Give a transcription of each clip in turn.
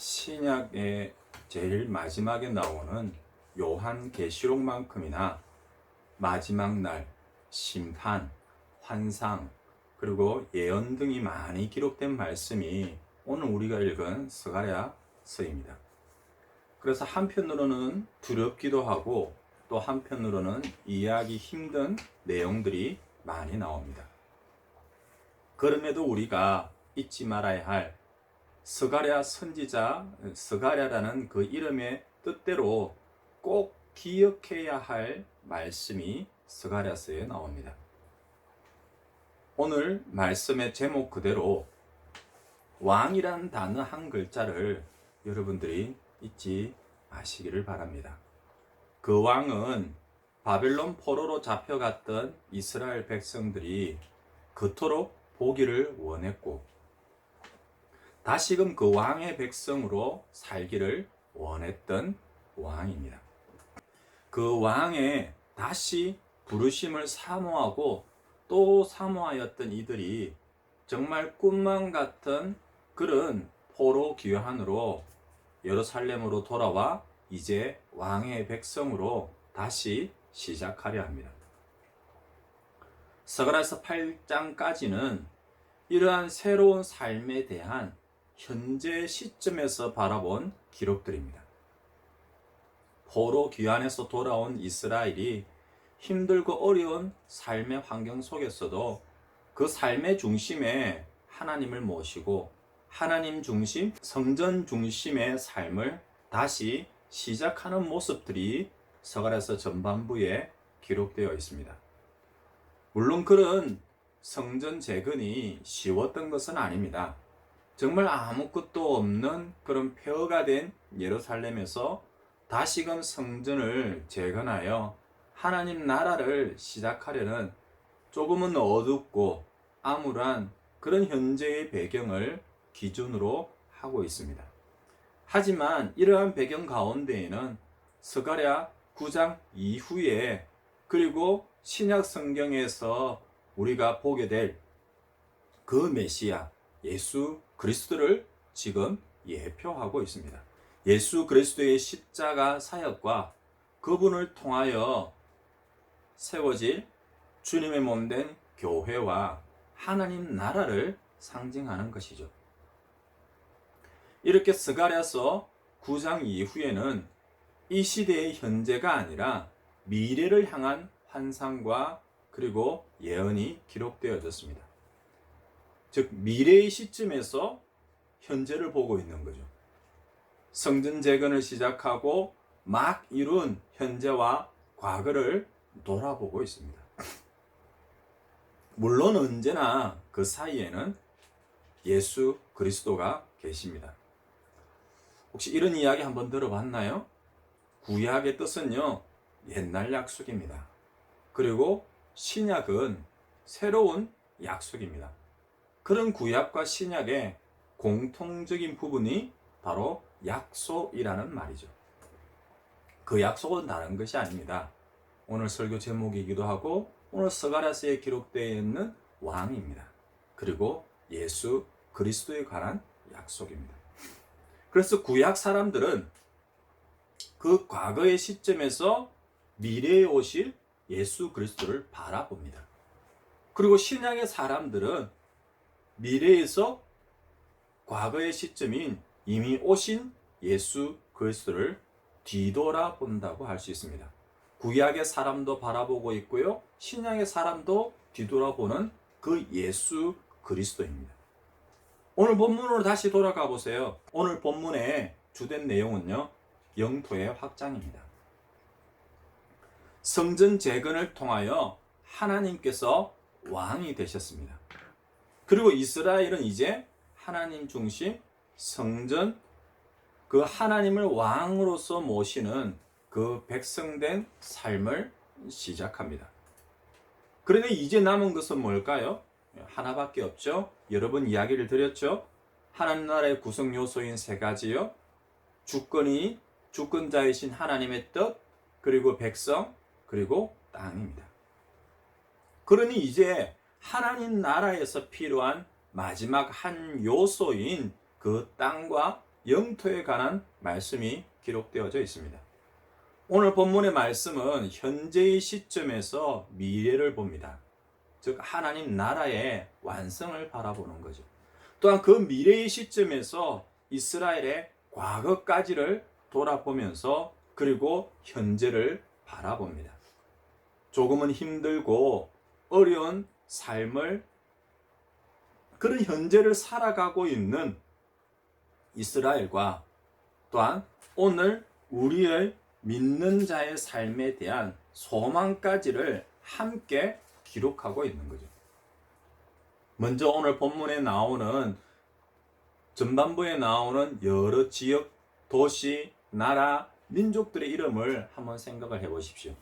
신약의 제일 마지막에 나오는 요한계시록만큼이나 마지막 날, 심판, 환상, 그리고 예언 등이 많이 기록된 말씀이 오늘 우리가 읽은 스가랴서입니다. 그래서 한편으로는 두렵기도 하고 또 한편으로는 이해하기 힘든 내용들이 많이 나옵니다. 그럼에도 우리가 잊지 말아야 할 스가랴 선지자 스가랴라는 그 이름의 뜻대로 꼭 기억해야 할 말씀이 스가랴서에 나옵니다. 오늘 말씀의 제목 그대로 왕이란 단어 한 글자를 여러분들이 잊지 마시기를 바랍니다. 그 왕은 바벨론 포로로 잡혀갔던 이스라엘 백성들이 그토록 보기를 원했고 다시금 그 왕의 백성으로 살기를 원했던 왕입니다. 그 왕의 다시 부르심을 사모하고 또 사모하였던 이들이 정말 꿈만 같은 그런 포로 귀환으로 예루살렘으로 돌아와 이제 왕의 백성으로 다시 시작하려 합니다. 스가랴서 8장까지는 이러한 새로운 삶에 대한 현재 시점에서 바라본 기록들입니다. 포로 귀환에서 돌아온 이스라엘이 힘들고 어려운 삶의 환경 속에서도 그 삶의 중심에 하나님을 모시고 하나님 중심, 성전 중심의 삶을 다시 시작하는 모습들이 스가랴서 전반부에 기록되어 있습니다. 물론 그런 성전 재건이 쉬웠던 것은 아닙니다. 정말 아무것도 없는 그런 폐허가 된 예루살렘에서 다시금 성전을 재건하여 하나님 나라를 시작하려는 조금은 어둡고 암울한 그런 현재의 배경을 기준으로 하고 있습니다. 하지만 이러한 배경 가운데에는 스가랴 9장 이후에 그리고 신약 성경에서 우리가 보게 될 그 메시아 예수 그리스도를 지금 예표하고 있습니다. 예수 그리스도의 십자가 사역과 그분을 통하여 세워질 주님의 몸된 교회와 하나님 나라를 상징하는 것이죠. 이렇게 스가랴서 9장 이후에는 이 시대의 현재가 아니라 미래를 향한 환상과 그리고 예언이 기록되어졌습니다. 즉 미래의 시점에서 현재를 보고 있는 거죠. 성전 재건을 시작하고 막 이룬 현재와 과거를 돌아보고 있습니다. 물론 언제나 그 사이에는 예수 그리스도가 계십니다. 혹시 이런 이야기 한번 들어봤나요? 구약의 뜻은요, 옛날 약속입니다. 그리고 신약은 새로운 약속입니다. 그런 구약과 신약의 공통적인 부분이 바로 약속이라는 말이죠. 그 약속은 다른 것이 아닙니다. 오늘 설교 제목이기도 하고 오늘 스가랴서에 기록되어 있는 왕입니다. 그리고 예수 그리스도에 관한 약속입니다. 그래서 구약 사람들은 그 과거의 시점에서 미래에 오실 예수 그리스도를 바라봅니다. 그리고 신약의 사람들은 미래에서 과거의 시점인 이미 오신 예수 그리스도를 뒤돌아본다고 할 수 있습니다. 구약의 사람도 바라보고 있고요. 신약의 사람도 뒤돌아보는 그 예수 그리스도입니다. 오늘 본문으로 다시 돌아가 보세요. 오늘 본문의 주된 내용은요, 영토의 확장입니다. 성전 재건을 통하여 하나님께서 왕이 되셨습니다. 그리고 이스라엘은 이제 하나님 중심 성전, 그 하나님을 왕으로서 모시는 그 백성된 삶을 시작합니다. 그런데 이제 남은 것은 뭘까요? 하나밖에 없죠. 여러 번 이야기를 드렸죠. 하나님 나라의 구성 요소인 세 가지요. 주권자이신 하나님의 뜻, 그리고 백성, 그리고 땅입니다. 그러니 이제 하나님 나라에서 필요한 마지막 한 요소인 그 땅과 영토에 관한 말씀이 기록되어져 있습니다. 오늘 본문의 말씀은 현재의 시점에서 미래를 봅니다. 즉 하나님 나라의 완성을 바라보는 거죠. 또한 그 미래의 시점에서 이스라엘의 과거까지를 돌아보면서 그리고 현재를 바라봅니다. 조금은 힘들고 어려운 삶을 그런 현재를 살아가고 있는 이스라엘과 또한 오늘 우리의 믿는 자의 삶에 대한 소망까지를 함께 기록하고 있는 거죠. 먼저 오늘 본문에 나오는 전반부에 나오는 여러 지역, 도시, 나라, 민족들의 이름을 한번 생각을 해 보십시오.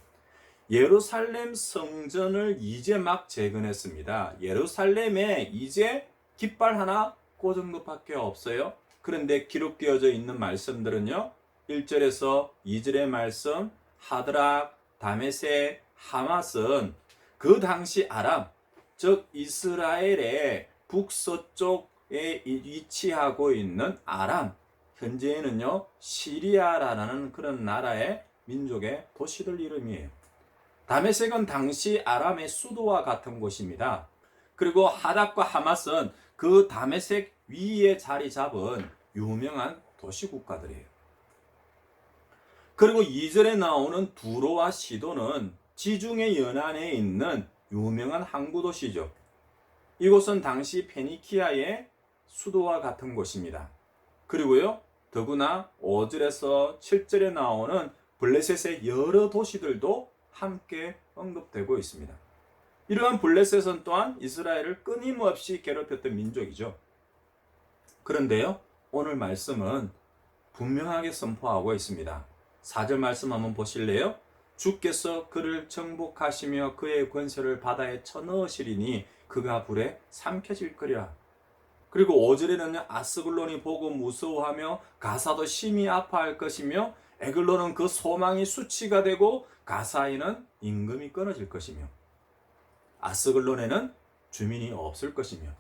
예루살렘 성전을 이제 막 재건했습니다. 예루살렘에 이제 깃발 하나 꽂은 것밖에 없어요. 그런데 기록되어져 있는 말씀들은요. 1절에서 2절의 말씀, 하드락, 다메섹, 하맛은 그 당시 아람, 즉 이스라엘의 북서쪽에 위치하고 있는 아람, 현재는요 시리아라는 그런 나라의 민족의 도시들 이름이에요. 다메섹은 당시 아람의 수도와 같은 곳입니다. 그리고 하닥과 하맛은 그 다메섹 위에 자리 잡은 유명한 도시 국가들이에요. 그리고 2절에 나오는 두로와 시도는 지중해 연안에 있는 유명한 항구 도시죠. 이곳은 당시 페니키아의 수도와 같은 곳입니다. 그리고요 더구나 5절에서 7절에 나오는 블레셋의 여러 도시들도 함께 언급되고 있습니다. 이러한 블레셋은 또한 이스라엘을 끊임없이 괴롭혔던 민족이죠. 그런데요 오늘 말씀은 분명하게 선포하고 있습니다. 4절 말씀 한번 보실래요? 주께서 그를 정복하시며 그의 권세를 바다에 쳐넣으시리니 그가 불에 삼켜질 거리라. 그리고 5절에는요 아스글론이 보고 무서워하며 가사도 심히 아파할 것이며 에글론은 그 소망이 수치가 되고 가사에는 임금이 끊어질 것이며 아스글론에는 주민이 없을 것이며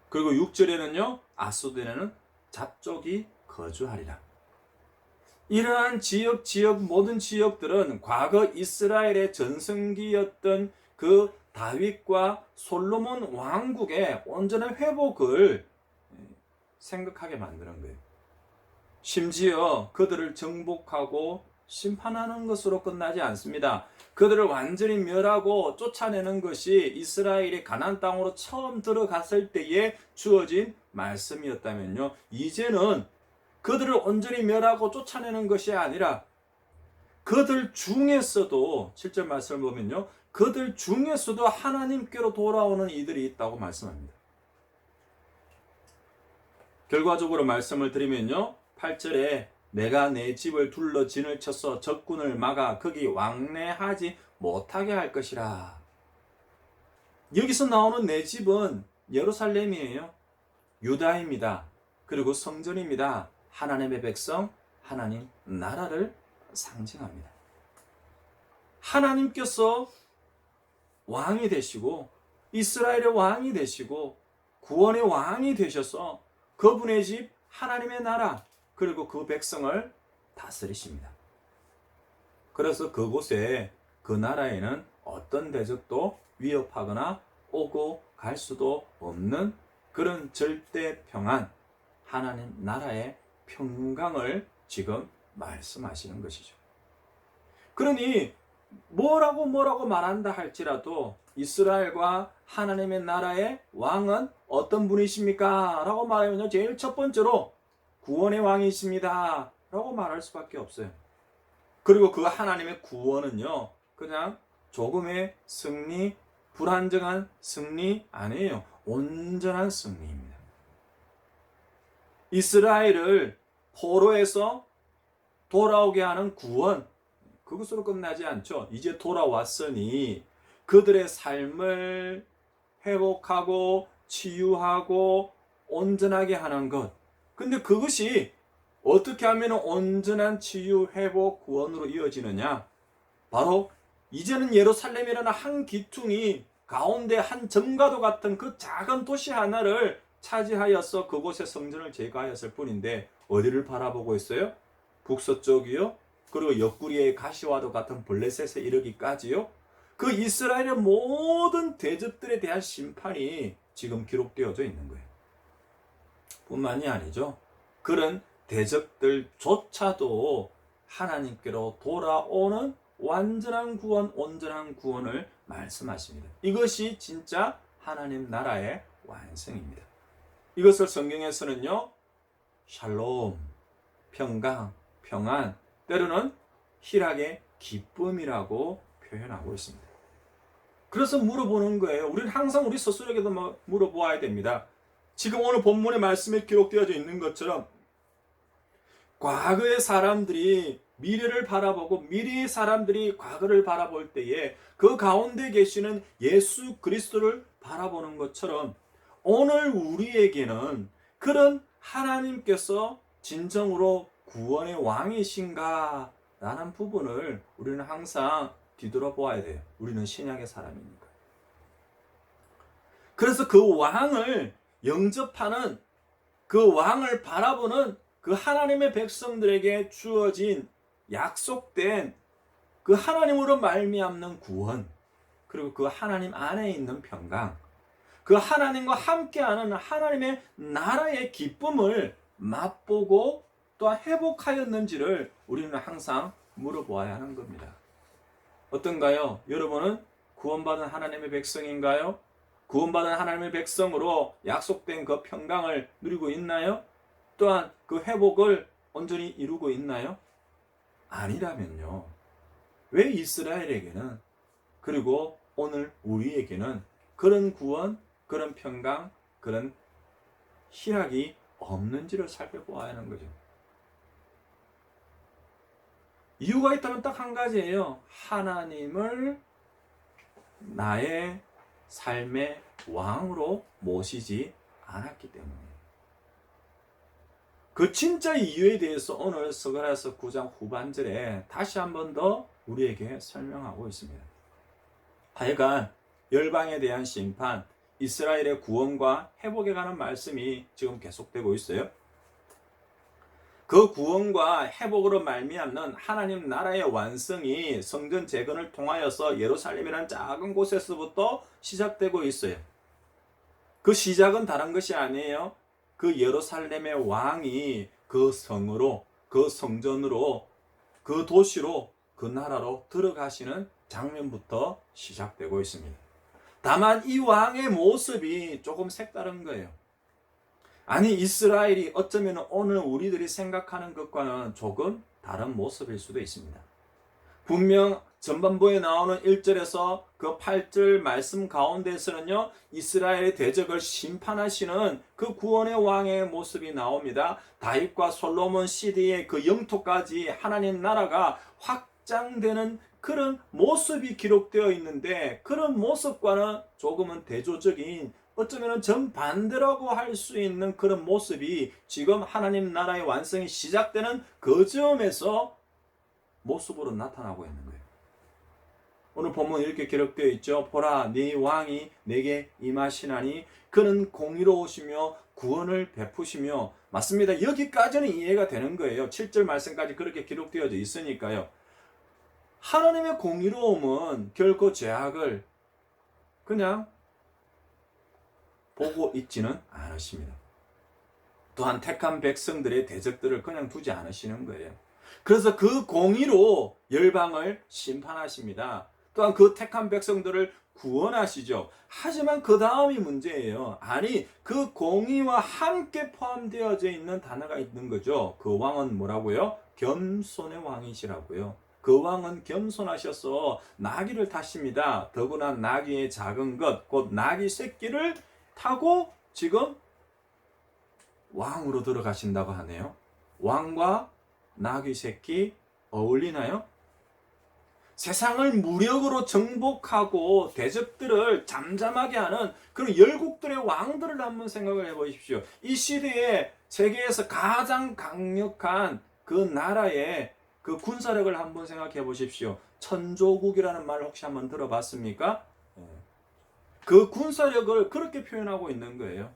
그리고 6절에는요 아소덴에는 잡족이 거주하리라. 이러한 지역 모든 지역들은 과거 이스라엘의 전성기였던 그 다윗과 솔로몬 왕국의 온전한 회복을 생각하게 만드는 거예요. 심지어 그들을 정복하고 심판하는 것으로 끝나지 않습니다. 그들을 완전히 멸하고 쫓아내는 것이 이스라엘이 가나안 땅으로 처음 들어갔을 때에 주어진 말씀이었다면요. 이제는 그들을 온전히 멸하고 쫓아내는 것이 아니라 그들 중에서도 7절 말씀을 보면요. 그들 중에서도 하나님께로 돌아오는 이들이 있다고 말씀합니다. 결과적으로 말씀을 드리면요. 8절에 내가 내 집을 둘러 진을 쳐서 적군을 막아 거기 왕래하지 못하게 할 것이라. 여기서 나오는 내 집은 예루살렘이에요. 유다입니다. 그리고 성전입니다. 하나님의 백성, 하나님 나라를 상징합니다. 하나님께서 왕이 되시고 이스라엘의 왕이 되시고 구원의 왕이 되셔서 그분의 집 하나님의 나라 그리고 그 백성을 다스리십니다. 그래서 그곳에 그 나라에는 어떤 대적도 위협하거나 오고 갈 수도 없는 그런 절대 평안, 하나님 나라의 평강을 지금 말씀하시는 것이죠. 그러니 뭐라고 말한다 할지라도 이스라엘과 하나님의 나라의 왕은 어떤 분이십니까? 라고 말하면 제일 첫 번째로 구원의 왕이십니다. 라고 말할 수밖에 없어요. 그리고 그 하나님의 구원은요, 그냥 조금의 승리, 불안정한 승리 아니에요. 온전한 승리입니다. 이스라엘을 포로에서 돌아오게 하는 구원, 그것으로 끝나지 않죠. 이제 돌아왔으니 그들의 삶을 회복하고 치유하고 온전하게 하는 것. 근데 그것이 어떻게 하면 온전한 치유, 회복, 구원으로 이어지느냐? 바로 이제는 예루살렘이라는 한 기퉁이 가운데 한 점과도 같은 그 작은 도시 하나를 차지하여서 그곳에 성전을 제거하였을 뿐인데 어디를 바라보고 있어요? 북서쪽이요. 그리고 옆구리에 가시와도 같은 블레셋에 이르기까지요. 그 이스라엘의 모든 대적들에 대한 심판이 지금 기록되어져 있는 거예요. 뿐만이 아니죠. 그런 대적들조차도 하나님께로 돌아오는 완전한 구원, 온전한 구원을 말씀하십니다. 이것이 진짜 하나님 나라의 완성입니다. 이것을 성경에서는요, 샬롬, 평강, 평안, 때로는 희락의 기쁨이라고 표현하고 있습니다. 그래서 물어보는 거예요. 우리는 항상 우리 스스로에게도 물어보아야 됩니다. 지금 오늘 본문의 말씀에 기록되어져 있는 것처럼 과거의 사람들이 미래를 바라보고 미래의 사람들이 과거를 바라볼 때에 그 가운데 계시는 예수 그리스도를 바라보는 것처럼 오늘 우리에게는 그런 하나님께서 진정으로 구원의 왕이신가 라는 부분을 우리는 항상 뒤돌아보아야 돼요. 우리는 신약의 사람이니까. 그래서 그 왕을 영접하는, 그 왕을 바라보는 그 하나님의 백성들에게 주어진 약속된 그 하나님으로 말미암는 구원, 그리고 그 하나님 안에 있는 평강, 그 하나님과 함께하는 하나님의 나라의 기쁨을 맛보고 또한 회복하였는지를 우리는 항상 물어보아야 하는 겁니다. 어떤가요? 여러분은 구원받은 하나님의 백성인가요? 구원받은 하나님의 백성으로 약속된 그 평강을 누리고 있나요? 또한 그 회복을 온전히 이루고 있나요? 아니라면요. 왜 이스라엘에게는, 그리고 오늘 우리에게는 그런 구원, 그런 평강, 그런 희락이 없는지를 살펴보아야 하는 거죠. 이유가 있다면 딱 한 가지예요. 하나님을 나의 삶의 왕으로 모시지 않았기 때문이에요. 그 진짜 이유에 대해서 오늘 스가랴서 9장 후반절에 다시 한 번 더 우리에게 설명하고 있습니다. 하여간 열방에 대한 심판, 이스라엘의 구원과 회복에 관한 말씀이 지금 계속되고 있어요. 그 구원과 회복으로 말미암는 하나님 나라의 완성이 성전 재건을 통하여서 예루살렘이라는 작은 곳에서부터 시작되고 있어요. 그 시작은 다른 것이 아니에요. 그 예루살렘의 왕이 그 성으로, 그 성전으로, 그 도시로, 그 나라로 들어가시는 장면부터 시작되고 있습니다. 다만 이 왕의 모습이 조금 색다른 거예요. 아니, 이스라엘이 어쩌면 오늘 우리들이 생각하는 것과는 조금 다른 모습일 수도 있습니다. 분명 전반부에 나오는 1절에서 그 8절 말씀 가운데서는요, 이스라엘의 대적을 심판하시는 그 구원의 왕의 모습이 나옵니다. 다윗과 솔로몬 시대의 그 영토까지 하나님 나라가 확장되는 그런 모습이 기록되어 있는데, 그런 모습과는 조금은 대조적인, 어쩌면 정반대라고 할 수 있는 그런 모습이 지금 하나님 나라의 완성이 시작되는 그 점에서 모습으로 나타나고 있는 거예요. 오늘 본문 이렇게 기록되어 있죠. 보라, 네 왕이 내게 임하시나니 그는 공의로우시며 구원을 베푸시며. 맞습니다. 여기까지는 이해가 되는 거예요. 7절 말씀까지 그렇게 기록되어져 있으니까요. 하나님의 공의로움은 결코 죄악을 그냥 보고 있지는 않으십니다. 또한 택한 백성들의 대적들을 그냥 두지 않으시는 거예요. 그래서 그 공의로 열방을 심판하십니다. 또한 그 택한 백성들을 구원하시죠. 하지만 그 다음이 문제예요. 아니, 그 공의와 함께 포함되어져 있는 단어가 있는 거죠. 그 왕은 뭐라고요? 겸손의 왕이시라고요. 그 왕은 겸손하셔서 나귀를 타십니다. 더구나 나귀의 작은 것, 곧 나귀 새끼를 타고 지금 왕으로 들어가신다고 하네요. 왕과 나귀 새끼 어울리나요? 세상을 무력으로 정복하고 대적들을 잠잠하게 하는 그런 열국들의 왕들을 한번 생각을 해보십시오. 이 시대에 세계에서 가장 강력한 그 나라의 그 군사력을 한번 생각해 보십시오. 천조국이라는 말 혹시 한번 들어봤습니까? 그 군사력을 그렇게 표현하고 있는 거예요.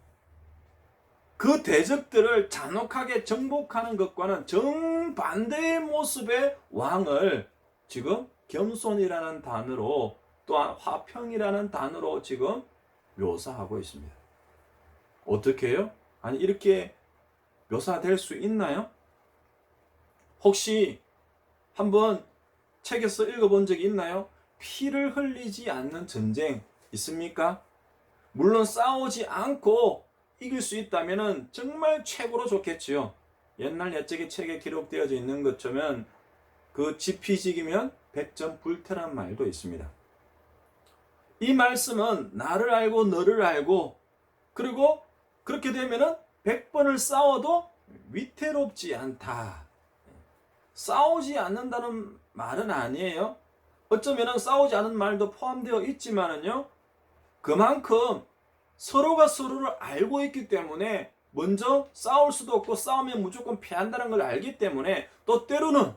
그 대적들을 잔혹하게 정복하는 것과는 정반대의 모습의 왕을 지금 겸손이라는 단어로 또한 화평이라는 단어로 지금 묘사하고 있습니다. 어떻게 해요? 아니 이렇게 묘사될 수 있나요? 혹시 한번 책에서 읽어본 적이 있나요? 피를 흘리지 않는 전쟁 있습니까? 물론 싸우지 않고 이길 수 있다면 정말 최고로 좋겠지요. 옛날 옛적의 책에 기록되어져 있는 것처럼 그 지피지기면 백전 불태란 말도 있습니다. 이 말씀은 나를 알고 너를 알고 그리고 그렇게 되면은 100번을 싸워도 위태롭지 않다. 싸우지 않는다는 말은 아니에요. 어쩌면 싸우지 않는 말도 포함되어 있지만은요. 그만큼 서로가 서로를 알고 있기 때문에 먼저 싸울 수도 없고 싸우면 무조건 패한다는 걸 알기 때문에 또 때로는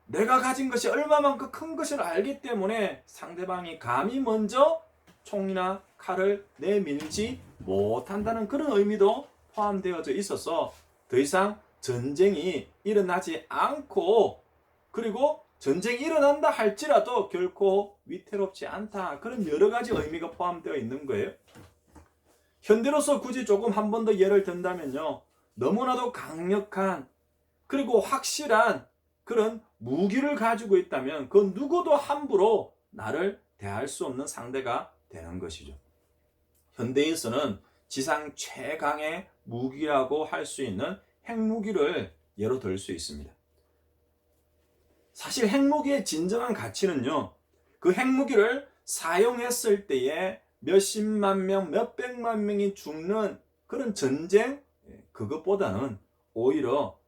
내가 가진 것이 얼마만큼 큰 것을 알기 때문에 상대방이 감히 먼저 총이나 칼을 내밀지 못한다는 그런 의미도 포함되어져 있어서 더 이상 전쟁이 일어나지 않고 그리고 전쟁이 일어난다 할지라도 결코 위태롭지 않다. 그런 여러 가지 의미가 포함되어 있는 거예요. 현대로서 굳이 조금 한 번 더 예를 든다면요. 너무나도 강력한 그리고 확실한 그런 무기를 가지고 있다면 그 누구도 함부로 나를 대할 수 없는 상대가 되는 것이죠. 현대에서는 지상 최강의 무기라고 할 수 있는 핵무기를 예로 들 수 있습니다. 사실 핵무기의 진정한 가치는요. 그 핵무기를 사용했을 때에 몇십만 명, 몇백만 명이 죽는 그런 전쟁 그것보다는 오히려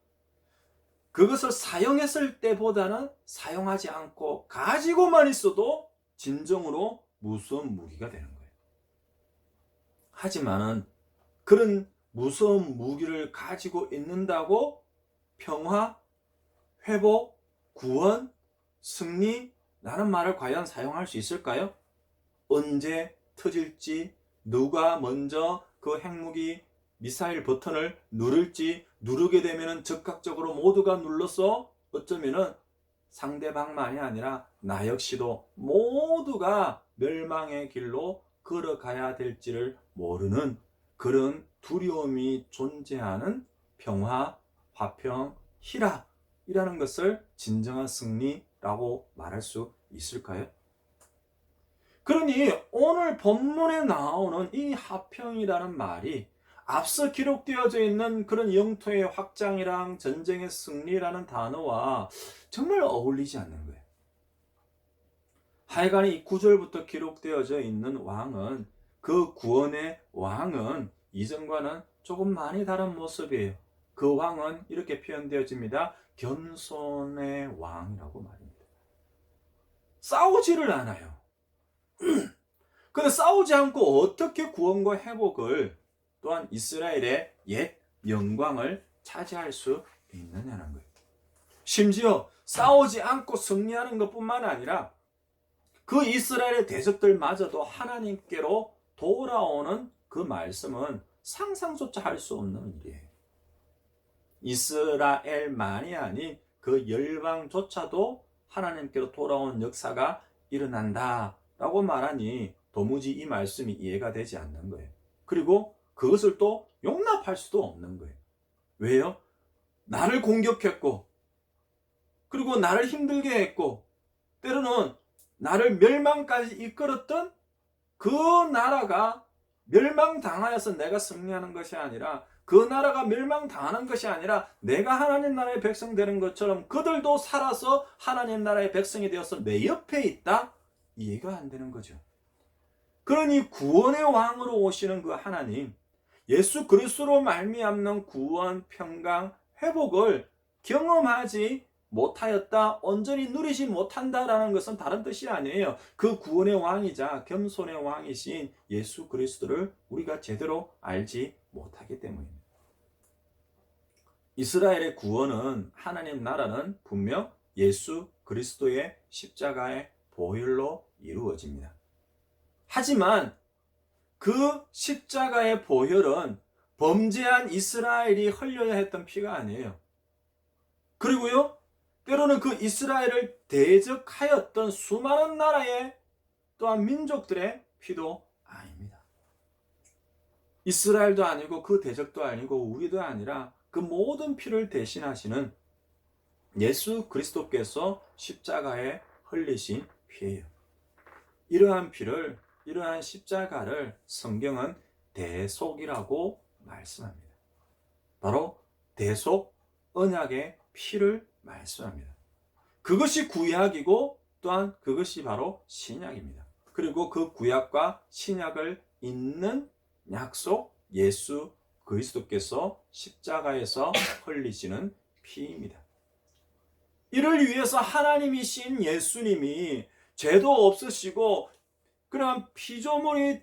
그것을 사용했을 때보다는 사용하지 않고 가지고만 있어도 진정으로 무서운 무기가 되는 거예요. 하지만은 그런 무서운 무기를 가지고 있는다고 평화, 회복, 구원, 승리라는 말을 과연 사용할 수 있을까요? 언제 터질지, 누가 먼저 그 핵무기 미사일 버튼을 누를지, 누르게 되면 즉각적으로 모두가 눌러서 어쩌면은 상대방만이 아니라 나 역시도 모두가 멸망의 길로 걸어가야 될지를 모르는 그런 두려움이 존재하는 평화, 화평, 희락이라는 것을 진정한 승리라고 말할 수 있을까요? 그러니 오늘 본문에 나오는 이 화평이라는 말이 앞서 기록되어져 있는 그런 영토의 확장이랑 전쟁의 승리라는 단어와 정말 어울리지 않는 거예요. 하여간 이 9절부터 기록되어져 있는 왕은 그 구원의 왕은 이전과는 조금 많이 다른 모습이에요. 그 왕은 이렇게 표현되어집니다. 겸손의 왕이라고 말입니다. 싸우지를 않아요. 근데 싸우지 않고 어떻게 구원과 회복을 또한 이스라엘의 옛 영광을 차지할 수 있느냐는 거예요. 심지어 싸우지 않고 승리하는 것뿐만 아니라 그 이스라엘의 대적들마저도 하나님께로 돌아오는 그 말씀은 상상조차 할 수 없는 일이에요. 이스라엘만이 아닌 그 열방조차도 하나님께로 돌아온 역사가 일어난다라고 말하니 도무지 이 말씀이 이해가 되지 않는 거예요. 그리고 그것을 또 용납할 수도 없는 거예요. 왜요? 나를 공격했고 그리고 나를 힘들게 했고 때로는 나를 멸망까지 이끌었던 그 나라가 멸망당하여서 내가 승리하는 것이 아니라 그 나라가 멸망당하는 것이 아니라 내가 하나님 나라의 백성 되는 것처럼 그들도 살아서 하나님 나라의 백성이 되어서 내 옆에 있다? 이해가 안 되는 거죠. 그러니 구원의 왕으로 오시는 그 하나님, 예수 그리스도로 말미암는 구원, 평강, 회복을 경험하지 못하였다, 온전히 누리지 못한다라는 것은 다른 뜻이 아니에요. 그 구원의 왕이자 겸손의 왕이신 예수 그리스도를 우리가 제대로 알지 못하기 때문입니다. 이스라엘의 구원은, 하나님 나라는 분명 예수 그리스도의 십자가의 보혈로 이루어집니다. 하지만 그 십자가의 보혈은 범죄한 이스라엘이 흘려야 했던 피가 아니에요. 그리고요, 때로는 그 이스라엘을 대적하였던 수많은 나라의 또한 민족들의 피도 아닙니다. 이스라엘도 아니고 그 대적도 아니고 우리도 아니라 그 모든 피를 대신하시는 예수 그리스도께서 십자가에 흘리신 피예요. 이러한 피를, 이러한 십자가를 성경은 대속이라고 말씀합니다. 바로 대속 언약의 피를 말씀합니다. 그것이 구약이고 또한 그것이 바로 신약입니다. 그리고 그 구약과 신약을 잇는 약속 예수 그리스도께서 십자가에서 흘리시는 피입니다. 이를 위해서 하나님이신 예수님이 죄도 없으시고 그러한 피조물이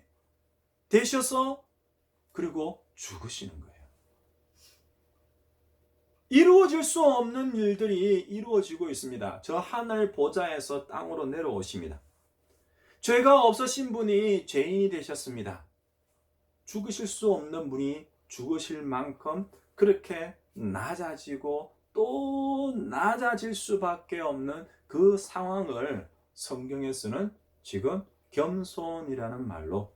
되셔서 그리고 죽으시는 거예요. 이루어질 수 없는 일들이 이루어지고 있습니다. 저 하늘 보좌에서 땅으로 내려오십니다. 죄가 없으신 분이 죄인이 되셨습니다. 죽으실 수 없는 분이 죽으실 만큼 그렇게 낮아지고 또 낮아질 수밖에 없는 그 상황을 성경에서는 지금 겸손이라는 말로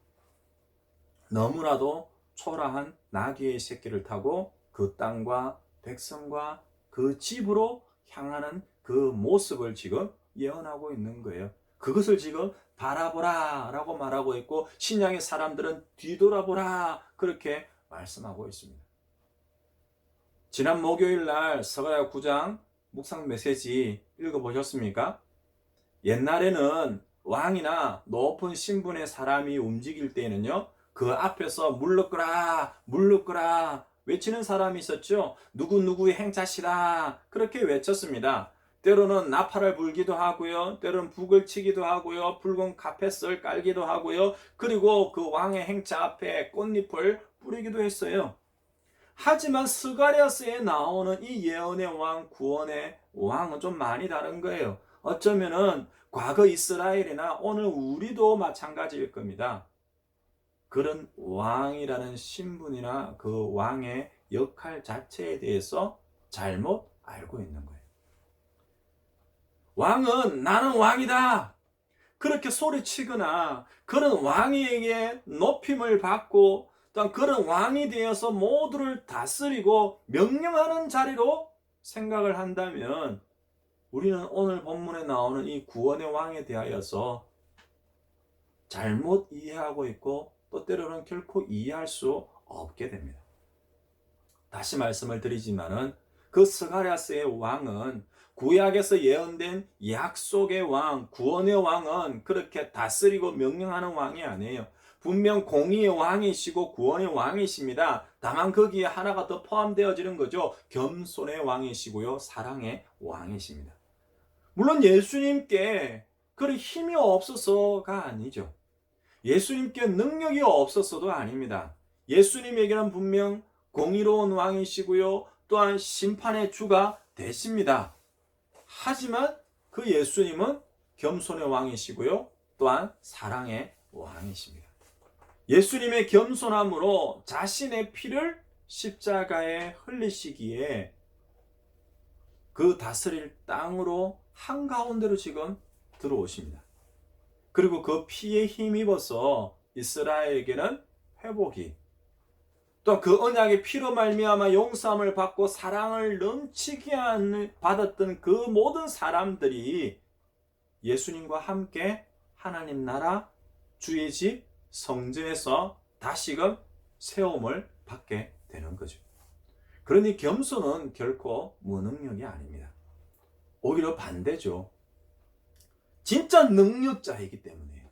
너무나도 초라한 나귀의 새끼를 타고 그 땅과 백성과 그 집으로 향하는 그 모습을 지금 예언하고 있는 거예요. 그것을 지금 바라보라 라고 말하고 있고 신약의 사람들은 뒤돌아보라 그렇게 말씀하고 있습니다. 지난 목요일 날 스가랴 9장 묵상 메시지 읽어보셨습니까? 옛날에는 왕이나 높은 신분의 사람이 움직일 때에는요, 그 앞에서 물러거라 물러거라 외치는 사람이 있었죠. 누구누구의 행차시다 그렇게 외쳤습니다. 때로는 나팔을 불기도 하고요, 때로는 북을 치기도 하고요, 붉은 카펫을 깔기도 하고요, 그리고 그 왕의 행차 앞에 꽃잎을 뿌리기도 했어요. 하지만 스가랴서에 나오는 이 예언의 왕, 구원의 왕은 좀 많이 다른 거예요. 어쩌면은 과거 이스라엘이나 오늘 우리도 마찬가지일 겁니다. 그런 왕이라는 신분이나 그 왕의 역할 자체에 대해서 잘못 알고 있는 거예요. 왕은 나는 왕이다 그렇게 소리치거나 그런 왕에게 높임을 받고 또한 그런 왕이 되어서 모두를 다스리고 명령하는 자리로 생각을 한다면 우리는 오늘 본문에 나오는 이 구원의 왕에 대하여서 잘못 이해하고 있고 또 때로는 결코 이해할 수 없게 됩니다. 다시 말씀을 드리지만은 그 스가랴서의 왕은 구약에서 예언된 약속의 왕, 구원의 왕은 그렇게 다스리고 명령하는 왕이 아니에요. 분명 공의의 왕이시고 구원의 왕이십니다. 다만 거기에 하나가 더 포함되어지는 거죠. 겸손의 왕이시고요, 사랑의 왕이십니다. 물론 예수님께 그런 힘이 없어서가 아니죠. 예수님께 능력이 없어서도 아닙니다. 예수님에게는 분명 공의로운 왕이시고요, 또한 심판의 주가 되십니다. 하지만 그 예수님은 겸손의 왕이시고요, 또한 사랑의 왕이십니다. 예수님의 겸손함으로 자신의 피를 십자가에 흘리시기에 그 다스릴 땅으로 한가운데로 지금 들어오십니다. 그리고 그 피에 힘입어서 이스라엘에게는 회복이, 또 그 언약의 피로 말미암아 용서함을 받고 사랑을 넘치게 받았던 그 모든 사람들이 예수님과 함께 하나님 나라 주의 집 성전에서 다시금 세움을 받게 되는 거죠. 그러니 겸손은 결코 무능력이 아닙니다. 오히려 반대죠. 진짜 능력자이기 때문에요.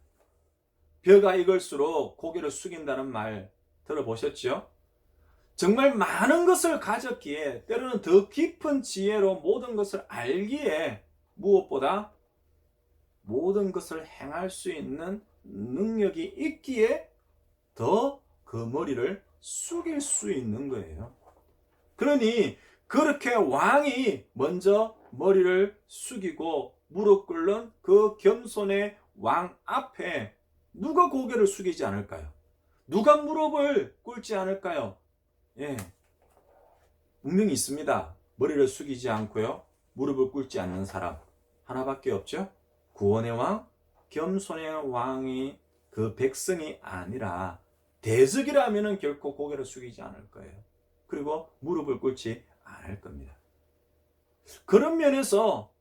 벼가 익을수록 고개를 숙인다는 말 들어보셨죠? 정말 많은 것을 가졌기에 때로는 더 깊은 지혜로 모든 것을 알기에 무엇보다 모든 것을 행할 수 있는 능력이 있기에 더 그 머리를 숙일 수 있는 거예요. 그러니 그렇게 왕이 먼저 머리를 숙이고 무릎 꿇는 그 겸손의 왕 앞에 누가 고개를 숙이지 않을까요? 누가 무릎을 꿇지 않을까요? 예, 분명히 있습니다. 머리를 숙이지 않고요, 무릎을 꿇지 않는 사람 하나밖에 없죠. 구원의 왕, 겸손의 왕이 그 백성이 아니라 대적이라면 결코 고개를 숙이지 않을 거예요. 그리고 무릎을 꿇지 않을 겁니다. 그런 면에서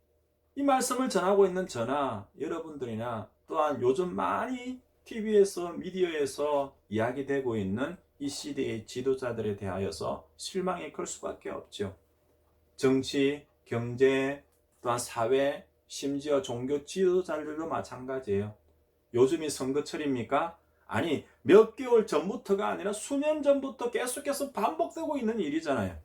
이 말씀을 전하고 있는 저나 여러분들이나 또한 요즘 많이 TV에서 미디어에서 이야기되고 있는 이 시대의 지도자들에 대하여서 실망이 클 수밖에 없죠. 정치, 경제, 또한 사회, 심지어 종교 지도자들도 마찬가지예요. 요즘이 선거철입니까? 아니, 몇 개월 전부터가 아니라 수년 전부터 계속해서 반복되고 있는 일이잖아요.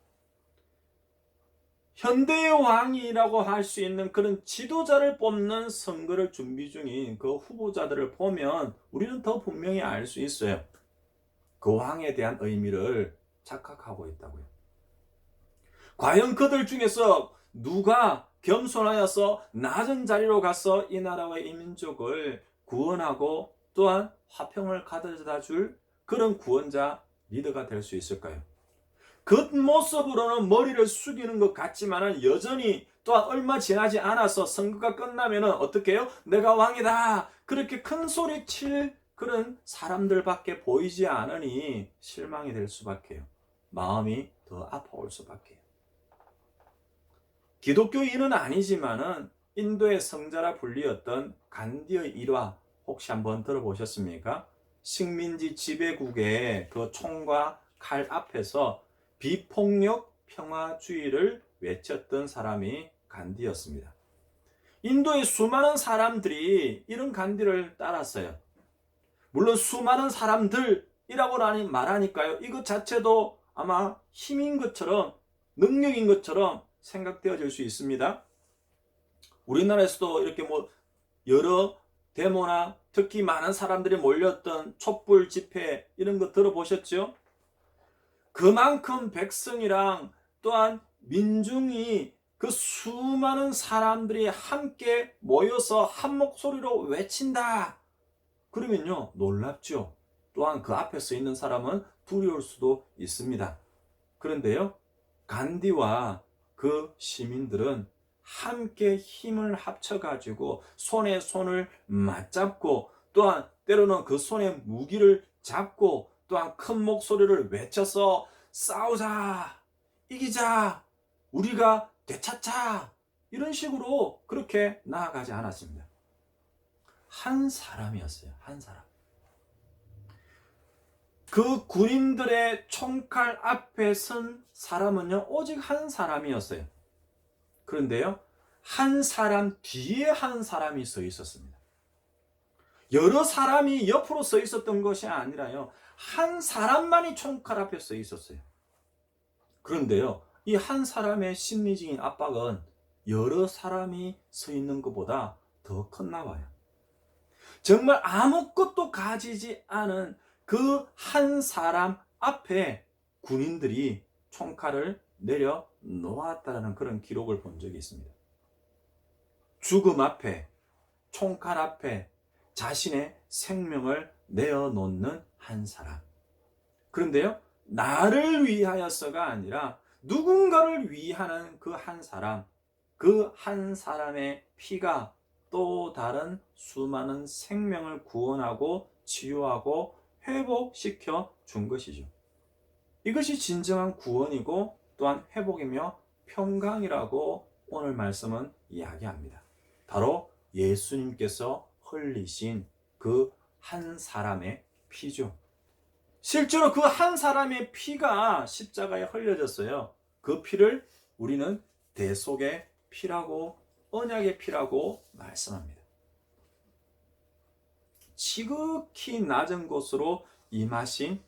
현대의 왕이라고 할 수 있는 그런 지도자를 뽑는 선거를 준비 중인 그 후보자들을 보면 우리는 더 분명히 알 수 있어요. 그 왕에 대한 의미를 착각하고 있다고요. 과연 그들 중에서 누가 겸손하여서 낮은 자리로 가서 이 나라와 이 민족을 구원하고 또한 화평을 가져다 줄 그런 구원자 리더가 될 수 있을까요? 겉모습으로는 머리를 숙이는 것 같지만 여전히 또한 얼마 지나지 않아서 선거가 끝나면 어떻게 해요? 내가 왕이다! 그렇게 큰 소리 칠 그런 사람들밖에 보이지 않으니 실망이 될 수밖에요. 마음이 더 아파올 수밖에요. 기독교인은 아니지만은 인도의 성자라 불리었던 간디의 일화 혹시 한번 들어보셨습니까? 식민지 지배국의 그 총과 칼 앞에서 비폭력 평화주의를 외쳤던 사람이 간디였습니다. 인도의 수많은 사람들이 이런 간디를 따랐어요. 물론 수많은 사람들이라고 말하니까요. 이것 자체도 아마 힘인 것처럼 능력인 것처럼 생각되어질 수 있습니다. 우리나라에서도 이렇게 여러 데모나 특히 많은 사람들이 몰렸던 촛불 집회 이런 거 들어보셨죠? 그만큼 백성이랑 또한 민중이 그 수많은 사람들이 함께 모여서 한 목소리로 외친다. 그러면요, 놀랍죠. 또한 그 앞에 서 있는 사람은 두려울 수도 있습니다. 그런데요, 간디와 그 시민들은 함께 힘을 합쳐가지고 손에 손을 맞잡고 또한 때로는 그 손에 무기를 잡고 또한 큰 목소리를 외쳐서 싸우자, 이기자, 우리가 되찾자 이런 식으로 그렇게 나아가지 않았습니다. 한 사람이었어요. 한 사람. 그 군인들의 총칼 앞에 선 사람은요, 오직 한 사람이었어요. 그런데요, 한 사람 뒤에 한 사람이 서 있었습니다. 여러 사람이 옆으로 서 있었던 것이 아니라요, 한 사람만이 총칼 앞에 서 있었어요. 그런데요, 이 한 사람의 심리적인 압박은 여러 사람이 서 있는 것보다 더 컸나 봐요. 정말 아무것도 가지지 않은 그 한 사람 앞에 군인들이 총칼을 내려 놓았다는 그런 기록을 본 적이 있습니다. 죽음 앞에, 총칼 앞에 자신의 생명을 내어놓는 한 사람. 그런데요, 나를 위하여서가 아니라 누군가를 위하는 그 한 사람, 그 한 사람의 피가 또 다른 수많은 생명을 구원하고 치유하고 회복시켜 준 것이죠. 이것이 진정한 구원이고 또한 회복이며 평강이라고 오늘 말씀은 이야기합니다. 바로 예수님께서 흘리신 그 한 사람의 피죠. 실제로 그 한 사람의 피가 십자가에 흘려졌어요. 그 피를 우리는 대속의 피라고, 언약의 피라고 말씀합니다. 지극히 낮은 곳으로 임하신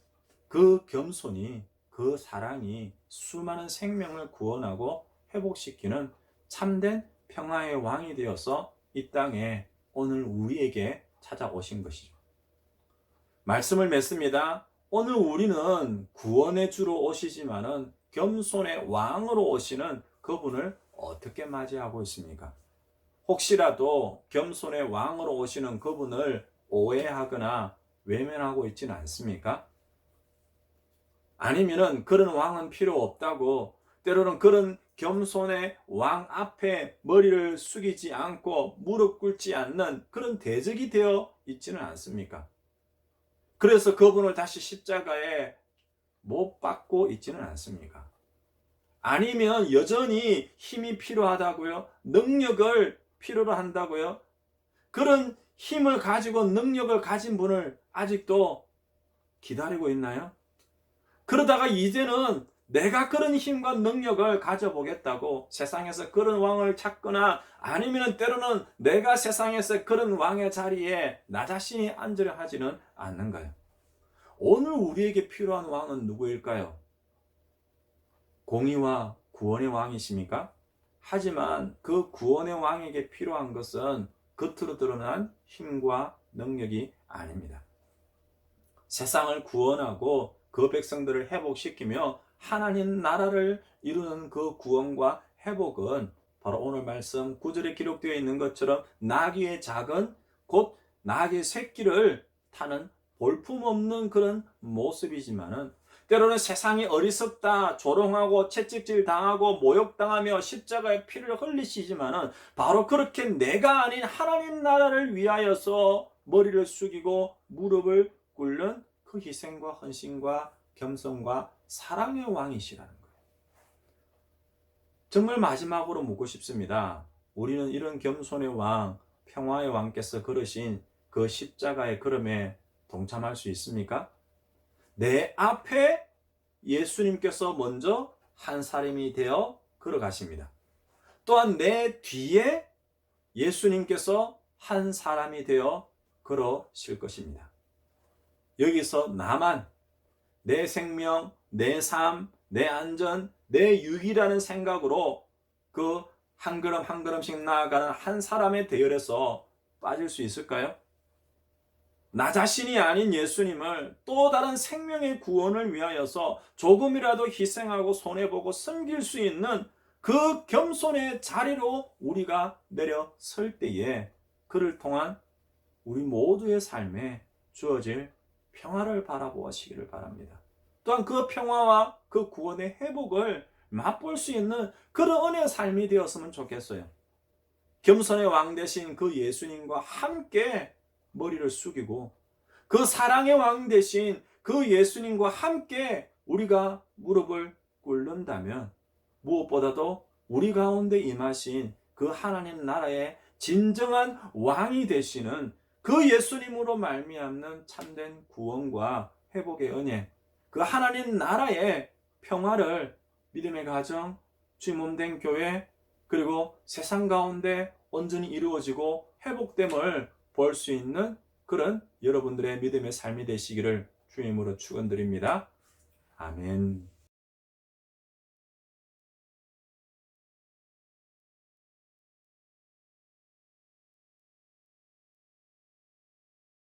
그 겸손이, 그 사랑이 수많은 생명을 구원하고 회복시키는 참된 평화의 왕이 되어서 이 땅에 오늘 우리에게 찾아오신 것이죠. 말씀을 맺습니다. 오늘 우리는 구원의 주로 오시지만은 겸손의 왕으로 오시는 그분을 어떻게 맞이하고 있습니까? 혹시라도 겸손의 왕으로 오시는 그분을 오해하거나 외면하고 있지는 않습니까? 아니면은 그런 왕은 필요 없다고, 때로는 그런 겸손의 왕 앞에 머리를 숙이지 않고 무릎 꿇지 않는 그런 대적이 되어 있지는 않습니까? 그래서 그분을 다시 십자가에 못 박고 있지는 않습니까? 아니면 여전히 힘이 필요하다고요? 능력을 필요로 한다고요? 그런 힘을 가지고 능력을 가진 분을 아직도 기다리고 있나요? 그러다가 이제는 내가 그런 힘과 능력을 가져보겠다고 세상에서 그런 왕을 찾거나, 아니면 때로는 내가 세상에서 그런 왕의 자리에 나 자신이 앉으려 하지는 않는가요? 오늘 우리에게 필요한 왕은 누구일까요? 공의와 구원의 왕이십니까? 하지만 그 구원의 왕에게 필요한 것은 겉으로 드러난 힘과 능력이 아닙니다. 세상을 구원하고 그 백성들을 회복시키며 하나님 나라를 이루는 그 구원과 회복은 바로 오늘 말씀 9절에 기록되어 있는 것처럼 나귀의 작은, 곧 나귀의 새끼를 타는 볼품없는 그런 모습이지만은, 때로는 세상이 어리석다, 조롱하고 채찍질 당하고 모욕당하며 십자가의 피를 흘리시지만은, 바로 그렇게 내가 아닌 하나님 나라를 위하여서 머리를 숙이고 무릎을 꿇는 그 희생과 헌신과 겸손과 사랑의 왕이시라는 거예요. 정말 마지막으로 묻고 싶습니다. 우리는 이런 겸손의 왕, 평화의 왕께서 걸으신 그 십자가의 걸음에 동참할 수 있습니까? 내 앞에 예수님께서 먼저 한 사람이 되어 걸어가십니다. 또한 내 뒤에 예수님께서 한 사람이 되어 걸어실 것입니다. 여기서 나만, 내 생명, 내 삶, 내 안전, 내 유익이라는 생각으로 그 한 걸음 한 걸음씩 나아가는 한 사람의 대열에서 빠질 수 있을까요? 나 자신이 아닌 예수님을 또 다른 생명의 구원을 위하여서 조금이라도 희생하고 손해보고 섬길 수 있는 그 겸손의 자리로 우리가 내려설 때에 그를 통한 우리 모두의 삶에 주어질 평화를 바라보시기를 바랍니다. 또한 그 평화와 그 구원의 회복을 맛볼 수 있는 그런 은혜의 삶이 되었으면 좋겠어요. 겸손의 왕 되신 그 예수님과 함께 머리를 숙이고, 그 사랑의 왕 되신 그 예수님과 함께 우리가 무릎을 꿇는다면, 무엇보다도 우리 가운데 임하신 그 하나님 나라의 진정한 왕이 되시는 그 예수님으로 말미암는 참된 구원과 회복의 은혜, 그 하나님 나라의 평화를 믿음의 가정, 주의 몸된 교회, 그리고 세상 가운데 온전히 이루어지고 회복됨을 볼 수 있는 그런 여러분들의 믿음의 삶이 되시기를 주님으로 축원드립니다. 아멘.